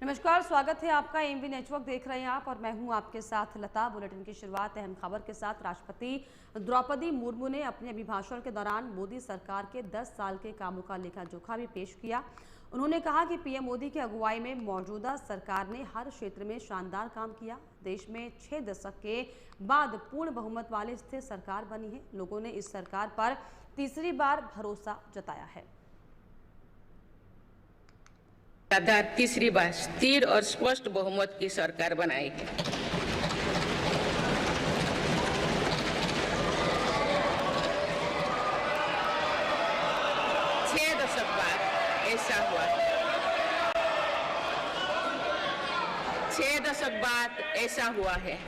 नमस्कार, स्वागत है आपका। एमवी नेटवर्क देख रहे हैं आप और मैं हूं आपके साथ लता। बुलेटिन की शुरुआत अहम खबर के साथ। राष्ट्रपति द्रौपदी मुर्मू ने अपने अभिभाषण के दौरान मोदी सरकार के 10 साल के कामों का लेखा जोखा भी पेश किया। उन्होंने कहा कि पीएम मोदी की अगुवाई में मौजूदा सरकार ने हर क्षेत्र में शानदार काम किया। देश में 6 दशक के बाद पूर्ण बहुमत वाली स्थिर सरकार बनी है। लोगों ने इस सरकार पर तीसरी बार भरोसा जताया है। लगातार तीसरी बार स्थिर और स्पष्ट बहुमत की सरकार बनाई है। छह दशक बाद ऐसा हुआ है। 6 दशक बाद ऐसा हुआ है।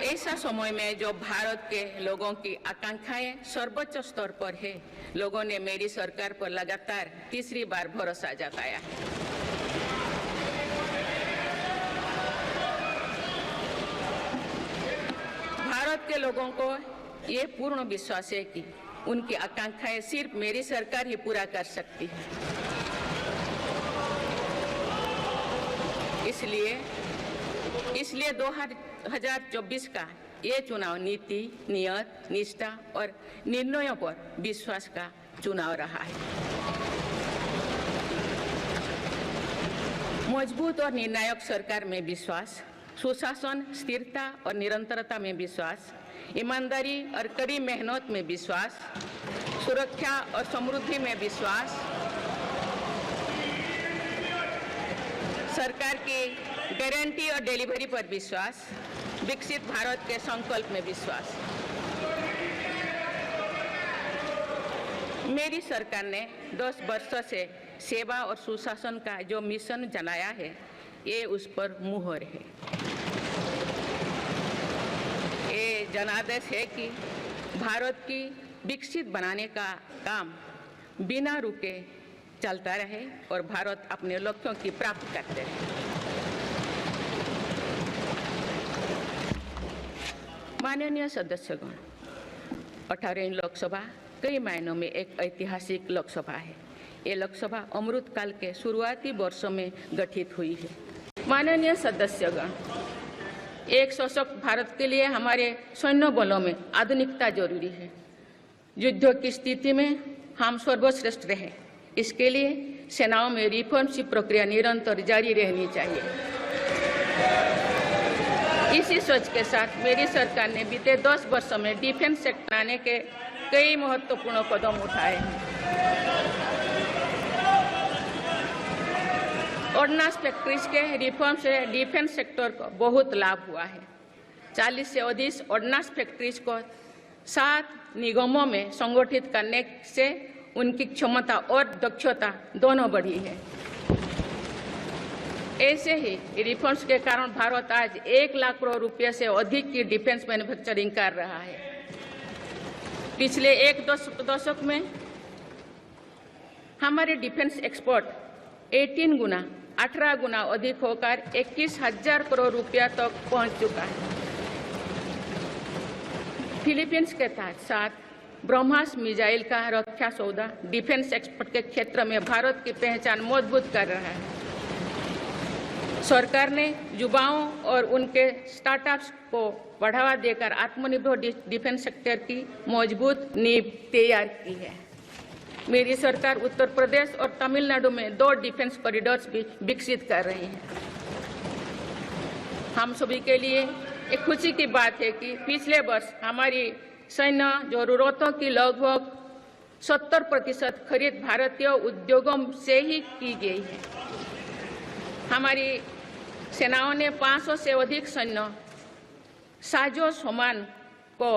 ऐसा समय में जो भारत के लोगों की आकांक्षाएं सर्वोच्च स्तर पर है, लोगों ने मेरी सरकार पर लगातार तीसरी बार भरोसा जताया है। भारत के लोगों को ये पूर्ण विश्वास है कि उनकी आकांक्षाएं सिर्फ मेरी सरकार ही पूरा कर सकती है। इसलिए 2024 का ये चुनाव नीति, नियत, निष्ठा और निर्णयों पर विश्वास का चुनाव रहा है। मजबूत और निर्णायक सरकार में विश्वास, सुशासन, स्थिरता और निरंतरता में विश्वास, ईमानदारी और कड़ी मेहनत में विश्वास, सुरक्षा और समृद्धि में विश्वास, सरकार की गारंटी और डिलीवरी पर विश्वास, विकसित भारत के संकल्प में विश्वास। मेरी सरकार ने 10 वर्षों से सेवा और सुशासन का जो मिशन जनाया है, ये उस पर मुहर है। ये जनादेश है कि भारत की विकसित बनाने का काम बिना रुके चलता रहे और भारत अपने लक्ष्यों की प्राप्ति करते रहे। माननीय सदस्यगण, 18वीं लोकसभा कई मायनों में एक ऐतिहासिक लोकसभा है। ये लोकसभा अमृतकाल के शुरुआती वर्षों में गठित हुई है। माननीय सदस्यगण, एक सशक्त भारत के लिए हमारे सैन्य बलों में आधुनिकता जरूरी है। युद्ध की स्थिति में हम सर्वश्रेष्ठ रहे, इसके लिए सेनाओं में रिफॉर्म्स की प्रक्रिया निरंतर जारी रहनी चाहिए। इसी सोच के साथ मेरी सरकार ने बीते 10 वर्षों में डिफेंस सेक्टर आने के कई महत्वपूर्ण कदम उठाए हैं। ऑर्डिनेंस फैक्ट्रीज के रिफॉर्म से डिफेंस सेक्टर को बहुत लाभ हुआ है। 40 से अधिक ऑर्डिनेंस फैक्ट्रीज को 7 निगमों में संगठित करने से उनकी क्षमता और दक्षता दोनों बढ़ी है। ऐसे ही रिफॉर्म्स के कारण भारत आज 1 लाख करोड़ रुपए से अधिक की डिफेंस मैन्युफैक्चरिंग कर रहा है। पिछले एक दशक में हमारे डिफेंस एक्सपोर्ट 18 गुना अधिक होकर 21,000 करोड़ रुपया तक पहुंच चुका है। फिलीपींस के साथ ब्रह्मास मिसाइल का रक्षा सौदा डिफेंस एक्सपोर्ट के क्षेत्र में भारत की पहचान मजबूत कर रहा है। सरकार ने युवाओं और उनके स्टार्टअप्स को बढ़ावा देकर आत्मनिर्भर डिफेंस सेक्टर की मजबूत नींव तैयार की है। मेरी सरकार उत्तर प्रदेश और तमिलनाडु में 2 डिफेंस कॉरिडोर्स भी विकसित कर रही है। हम सभी के लिए एक खुशी की बात है कि पिछले वर्ष हमारी सैन्य जरूरतों की लगभग 70% खरीद भारतीय उद्योगों से ही की गई है। हमारी सेनाओं ने 500 से अधिक सैन्य साजो सामान को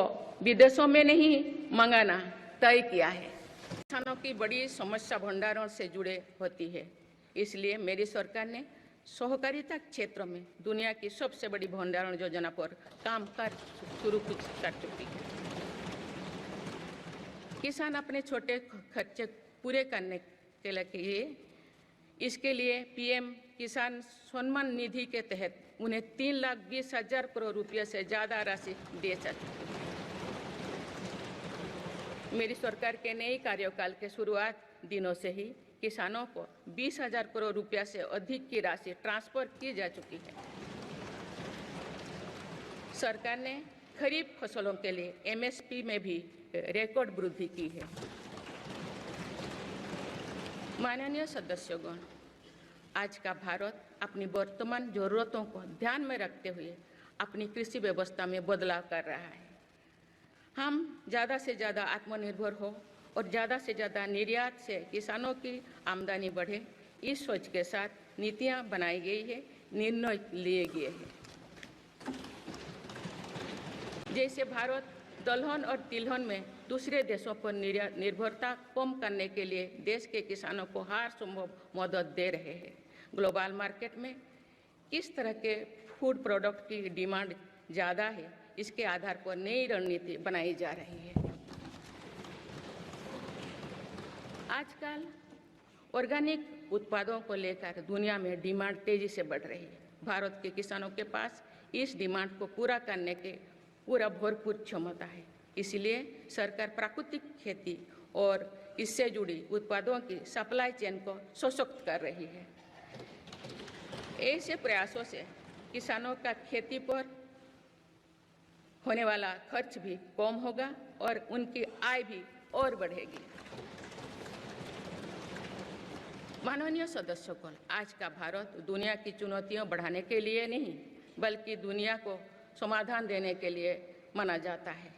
विदेशों में नहीं मंगाना तय किया है। किसानों की बड़ी समस्या भंडारण से जुड़े होती है, इसलिए मेरी सरकार ने सहकारिता क्षेत्र में दुनिया की सबसे बड़ी भंडारण योजना पर काम शुरू कर चुकी है। किसान अपने छोटे खर्चे पूरे करने के लिए इसके लिए पीएम किसान सम्मान निधि के तहत उन्हें 3,20,000 करोड़ रुपये से ज़्यादा राशि दे सकते हैं। मेरी सरकार के नई कार्यकाल के शुरुआत दिनों से ही किसानों को 20,000 करोड़ रुपया से अधिक की राशि ट्रांसफर की जा चुकी है। सरकार ने खरीफ फसलों के लिए एमएसपी में भी रिकॉर्ड वृद्धि की है। माननीय सदस्यगण, आज का भारत अपनी वर्तमान जरूरतों को ध्यान में रखते हुए अपनी कृषि व्यवस्था में बदलाव कर रहा है। हम ज़्यादा से ज़्यादा आत्मनिर्भर हो और ज़्यादा से ज़्यादा निर्यात से किसानों की आमदनी बढ़े, इस सोच के साथ नीतियाँ बनाई गई है, निर्णय लिए गए हैं। जैसे भारत दलहन और तिलहन में दूसरे देशों पर निर्भरता कम करने के लिए देश के किसानों को हर संभव मदद दे रहे हैं। ग्लोबल मार्केट में किस तरह के फूड प्रोडक्ट की डिमांड ज़्यादा है, इसके आधार पर नई रणनीति बनाई जा रही है। आजकल ऑर्गेनिक उत्पादों को लेकर दुनिया में डिमांड तेजी से बढ़ रही है। भारत के किसानों के पास इस डिमांड को पूरा करने के भरपूर क्षमता है। इसलिए सरकार प्राकृतिक खेती और इससे जुड़ी उत्पादों की सप्लाई चेन को सशक्त कर रही है। ऐसे प्रयासों से किसानों का खेती पर होने वाला खर्च भी कम होगा और उनकी आय भी और बढ़ेगी। माननीय सदस्यगण, आज का भारत दुनिया की चुनौतियां बढ़ाने के लिए नहीं, बल्कि दुनिया को समाधान देने के लिए माना जाता है।